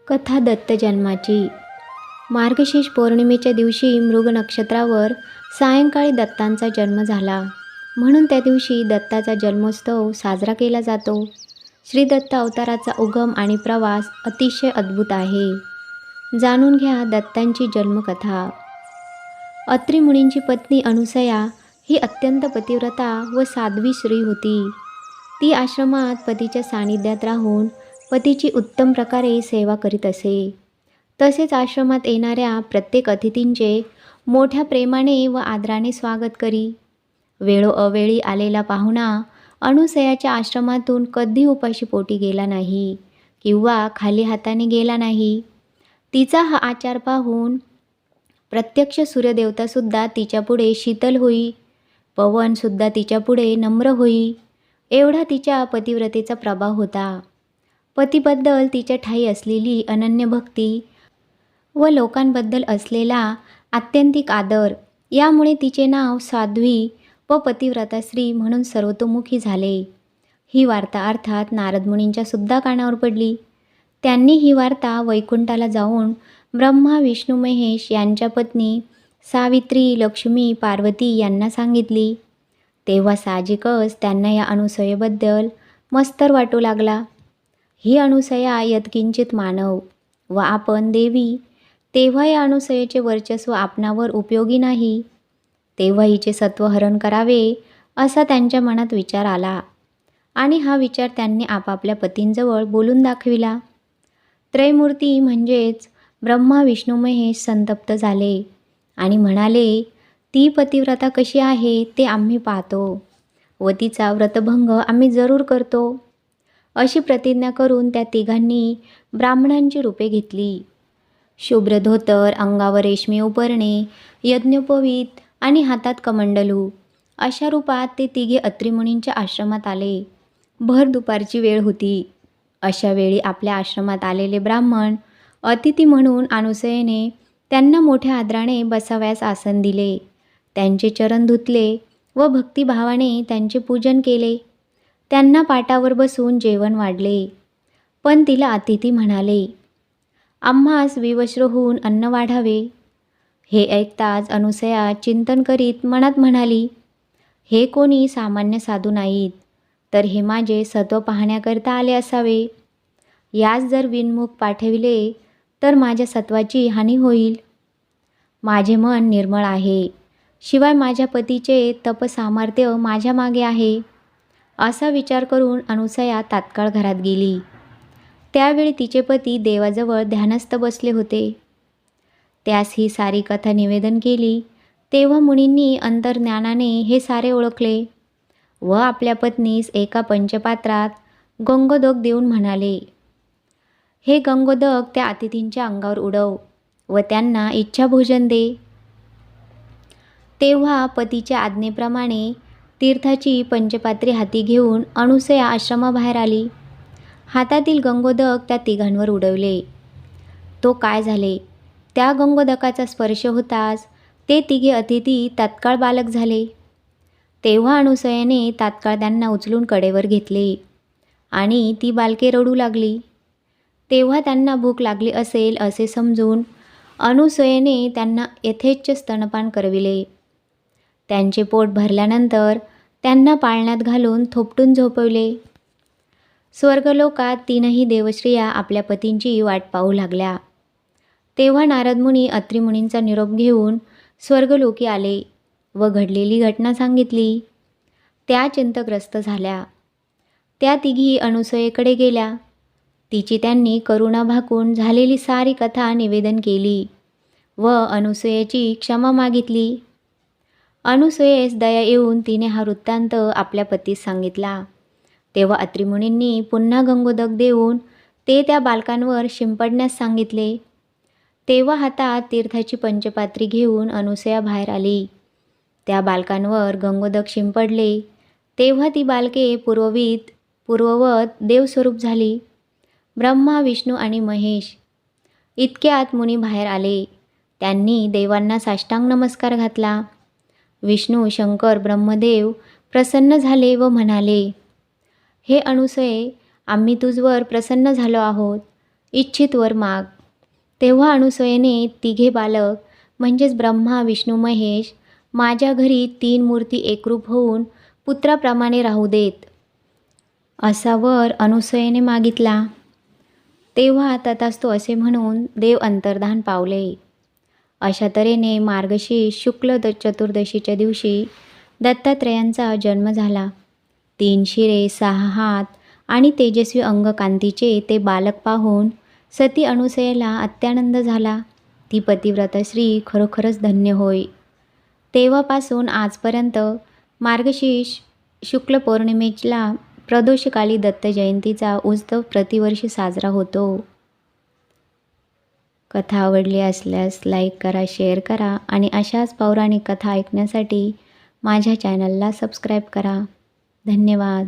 कथा दत्त जन्माची. मार्गशीर्ष पौर्णिमेच्या दिवशी मृग नक्षत्रावर सायंकाळी दत्तांचा जन्म झाला, म्हणून त्या दिवशी दत्ताचा जन्मोत्सव साजरा केला जातो. श्री दत्त अवताराचा उगम आणि प्रवास अतिशय अद्भुत आहे. जाणून घ्या दत्तांची जन्मकथा. अत्री मुनींची पत्नी अनुसया ही अत्यंत पतिव्रता व साध्वी स्त्री होती. ती आश्रमात पतीच्या सानिध्यात राहून पतीची उत्तम प्रकारे सेवा करीत असे. तसेच आश्रमात येणाऱ्या प्रत्येक अतिथींचे मोठ्या प्रेमाने व आदराने स्वागत करी. वेळोअवेळी आलेला पाहुणा अनुसयाच्या आश्रमातून कधी उपाशी पोटी गेला नाही किंवा खाली हाताने गेला नाही. तिचा हा आचार पाहून प्रत्यक्ष सूर्यदेवतासुद्धा तिच्यापुढे शीतल होई, पवनसुद्धा तिच्यापुढे नम्र होई, एवढा तिच्या पतिव्रतेचा प्रभाव होता. पतीबद्दल तिच्या ठायी असलेली अनन्य भक्ती व लोकांबद्दल असलेला आत्यंतिक आदर यामुळे तिचे नाव साध्वी व पतिव्रता स्त्री म्हणून सर्वतोमुखी झाले. ही वार्ता अर्थात नारद मुनींच्या सुद्धा कानावर पडली. त्यांनी ही वार्ता वैकुंठाला जाऊन ब्रह्मा विष्णू महेश यांच्या पत्नी सावित्री, लक्ष्मी, पार्वती यांना सांगितली. तेव्हा साहजिकच त्यांना या अनुसयेबद्दल मत्सर वाटू लागला. ही अनुसया यत्किंचित मानव व आपण देवी, तेव्हा या अनुसयेचे वर्चस्व आपणावर उपयोगी नाही, तेव्हा हिचे सत्वहरण करावे असा त्यांच्या मनात विचार आला आणि हा विचार त्यांनी आपापल्या पतींजवळ बोलून दाखविला. त्रयमूर्ती म्हणजेच ब्रह्मा विष्णू महेश संतप्त झाले आणि म्हणाले, ती पतिव्रता कशी आहे ते आम्ही पाहतो व तिचा व्रतभंग आम्ही जरूर करतो. अशी प्रतिज्ञा करून त्या तिघांनी ब्राह्मणांची रूपे घेतली. शुभ्र धोतर, अंगावर रेशमी उपरणे, यज्ञोपवीत आणि हातात कमंडलू अशा रूपात ते तिघे अत्रिमुनींच्या आश्रमात आले. भर दुपारची वेळ होती. अशा वेळी आपल्या आश्रमात आलेले ब्राह्मण अतिथी म्हणून अनुसयेने त्यांना मोठ्या आदराने बसावयास आसन दिले. त्यांचे चरण धुतले व भक्तिभावाने त्यांचे पूजन केले. त्यांना पाटावर बसून जेवण वाढले. पण तिला अतिथी म्हणाले, आम्हास विवस्त्र होऊन अन्न वाढावे. हे ऐकताच अनुसया चिंतन करीत मनात म्हणाली, हे कोणी सामान्य साधू नाहीत, तर हे माझे सत्व पाहण्याकरता आले असावे. यास जर विनमुख पाठविले तर माझ्या सत्वाची हानी होईल. माझे मन निर्मळ आहे, शिवाय माझ्या पतीचे तपसामर्थ्य माझ्या मागे आहे. असा विचार करून अनुसया तात्काळ घरात गेली. त्यावेळी तिचे पती देवाजवळ ध्यानस्थ बसले होते. त्यास ही सारी कथा निवेदन केली. तेव्हा मुनींनी अंतर्ज्ञानाने हे सारे ओळखले व आपल्या पत्नीस एका पंचपात्रात गंगोदक देऊन म्हणाले, हे गंगोदक त्या अतिथींच्या अंगावर उडव व त्यांना इच्छाभोजन दे. तेव्हा पतीच्या आज्ञेप्रमाणे तीर्थाची पंचपात्री हाती घेऊन अनुसया आश्रमाबाहेर आली. हातातील गंगोदक त्या तिघांवर उडवले. तो काय झाले, त्या गंगोदकाचा स्पर्श होताच ते तिघे अतिथी तत्काळ बालक झाले. तेव्हा अनुसयेने तात्काळ त्यांना उचलून कडेवर घेतले आणि ती बालके रडू लागली. तेव्हा त्यांना भूक लागली असेल असे समजून अनुसयेने त्यांना यथेच्छ स्तनपान करविले. त्यांचे पोट भरल्यानंतर त्यांना पाळण्यात घालून थोपटून झोपवले. स्वर्गलोकात तीनही देवस्त्रिया आपल्या पतींची वाट पाहू लागल्या. तेव्हा नारद मुनी अत्री मुनींचा निरोप घेऊन स्वर्गलोकी आले व घडलेली घटना सांगितली. त्या चिंतग्रस्त झाल्या. त्या तिघी अनुसयेकडे गेल्या. तिची त्यांनी करुणा भाकून झालेली सारी कथा निवेदन केली व अनुसयेची क्षमा मागितली. अनुसयेस दया येऊन तिने हा वृत्तांत आपल्या पतीस सांगितला. तेव्हा अत्रिमुनींनी पुन्हा गंगोदक देऊन ते त्या बालकांवर शिंपडण्यास सांगितले. तेव्हा हातात तीर्थाची पंचपात्री घेऊन अनुसया बाहेर आली. त्या बालकांवर गंगोदक शिंपडले. तेव्हा ती बालके पूर्ववत देवस्वरूप झाली. ब्रह्मा, विष्णू आणि महेश इतक्यात मुनी बाहेर आले. त्यांनी देवांना साष्टांग नमस्कार घातला. विष्णू, शंकर, ब्रह्मदेव प्रसन्न झाले व म्हणाले, हे अनुसये, आम्ही तुझवर प्रसन्न झालो आहोत. इच्छित वर माग. तेव्हा अनुसूयेने तिघे बालक म्हणजेच ब्रह्मा विष्णू महेश माझ्या घरी 3 मूर्ती एकरूप होऊन पुत्राप्रमाणे राहू देत, असा वर अनुसूयेने मागितला. तेव्हा तथास्तु असे म्हणून देव अंतर्धान पावले. अशा तऱ्हेने मार्गशीर्ष शुक्ल चतुर्दशीच्या दिवशी दत्तात्रेयांचा जन्म झाला. 3 शिरे 6 हात आणि तेजस्वी अंगकांतीचे ते बालक पाहून सती अनुसूयेला अत्यानंद झाला. ती पतिव्रता स्त्री खरोखरच धन्य होय. तेव्हापासून आजपर्यंत मार्गशीर्ष शुक्ल पौर्णिमेला प्रदोषकाली दत्त जयंतीचा उत्सव प्रतिवर्षी साजरा होतो. कथा आवडली असल्यास लाईक करा, शेअर करा आणि अशाच पौराणिक कथा ऐकण्यासाठी माझ्या चॅनलला सबस्क्राईब करा. धन्यवाद.